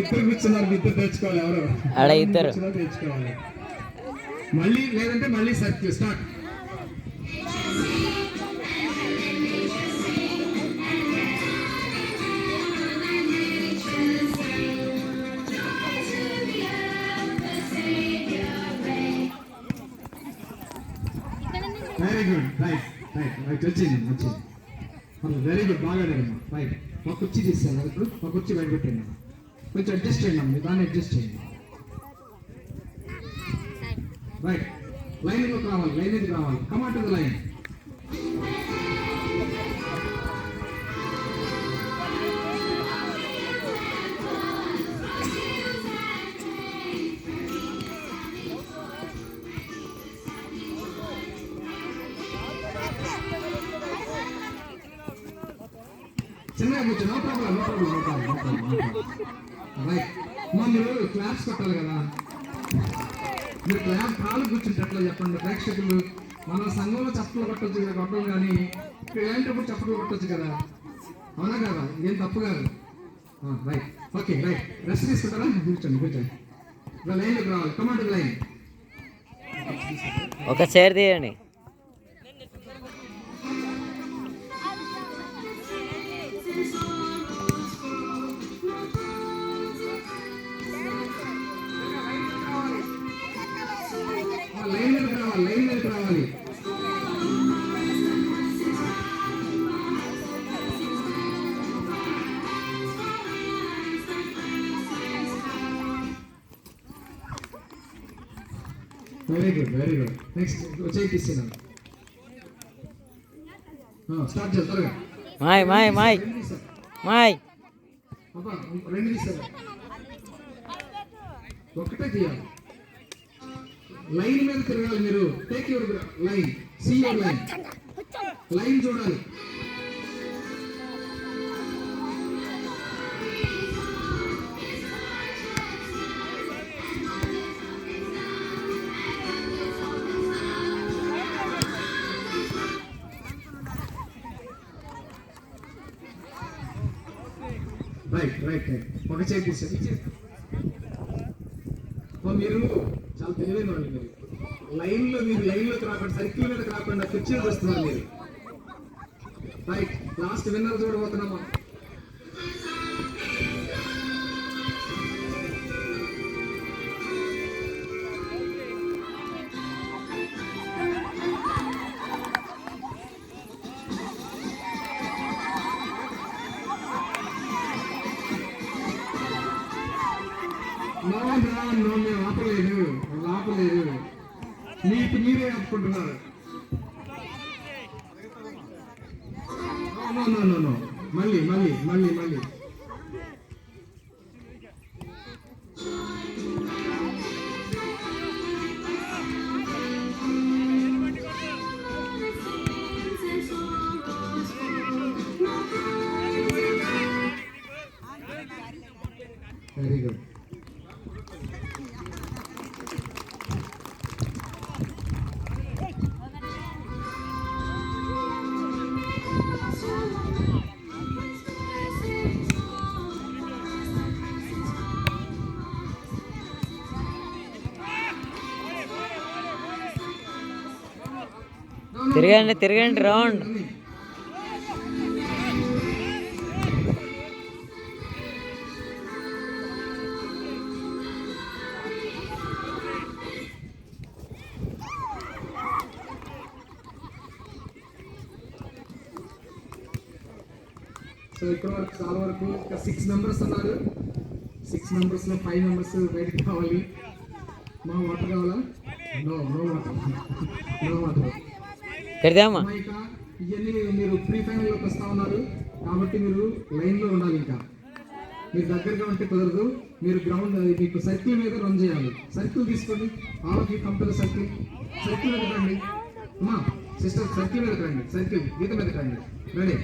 ఇద్దరు కూర్చున్నారు, ఇద్దరు తెచ్చుకోవాలి. ఎవరు అక్కడ ఇద్దరు తెచ్చుకోవాలి. మళ్ళీ లేదంటే మళ్ళీ circle start. Very good, right right right, వచ్చింది వెరీ గుడ్, బాగా రైట్. ఒక కుర్చీ తీస్తాను ఇప్పుడు, ఒక కుర్చీ బయట పెట్టండి, కొంచెం అడ్జస్ట్ చేయండి అమ్మ, దాన్ని అడ్జస్ట్ చేయండి. రైట్, లైన్లోకి రావాలి, లైన్ ఎందుకు రావాలి, కమాన్ టు ద లైన్. చిన్నగా కూర్చో, నో ప్రాబ్లం. రైట్, మీరు క్లాప్స్ కొట్టాలి కదా, మీరు క్లాప్ కాలు కూర్చుంటే ఎట్లా చెప్పండి ప్రేక్షకులు. మన సంఘంలో చప్పట్లు కొట్టచ్చు కదా, కొట్టం కానీ ఇలాంటప్పుడు చప్పట్లు కొట్టచ్చు కదా, అవునా కదా, ఇదేం తప్పు కాదు. రైట్, ఓకే రైట్, రెస్ట్ తీసుకుంటారా, కూర్చోండి. ఇప్పుడు లైన్లోకి రావాలి, కమాండ్ లైన్. ఒక చైర్ తీయండి. లైన్లోకి రావాలి. Very good, very good. Next వచ్చే తీస్తున్నాను, స్టార్ట్ చేస్తారుగా. మాయ్ రెండు తీస్తారు, ఒకటే తీయాలి. లైన్ మీద తిరగాలి మీరు. Take your line, see your line, line చూడాలి. రైట్ రైట్ రైట్, ఒక చేతి తీసారు. మీరు చాలా తెలివైన వాళ్ళు. మీరు లైన్లోకి రాకుండా, సర్కిల్ మీదకి రాకుండా కుర్చీలకు వస్తున్నారు మీరు. రైట్, లాస్ట్ విన్నర్ చూడబోతున్నామా. మేము ఆపలేదు, మీకు మీరే ఆపుకుంటున్నారు. మళ్ళీ వెరీ గుడ్. తిరగండి రౌండ్. సో ఇక్కడ వరకు చాలా వరకు 6 మెంబర్స్ ఉన్నారు. 6 మెంబర్స్లో 5 మెంబర్స్ బయటకు కావాలి. మా వాటర్ కావాలా? No water. ఇవన్నీ మీరు ప్రీ ఫైనల్లోకి వస్తూ ఉన్నారు కాబట్టి మీరు లైన్లో ఉండాలి. ఇంకా మీరు దగ్గరగా ఉంటే కుదరదు. మీరు గ్రౌండ్ మీకు సర్కిల్ మీద రన్ చేయాలి. సర్కిల్ తీసుకోండి. All of you come to the circle. Circle మీద రండి అమ్మా, సిస్టర్, సర్కిల్ మీద రండి. సర్కిల్ గీత మీద రండి. రెడీ?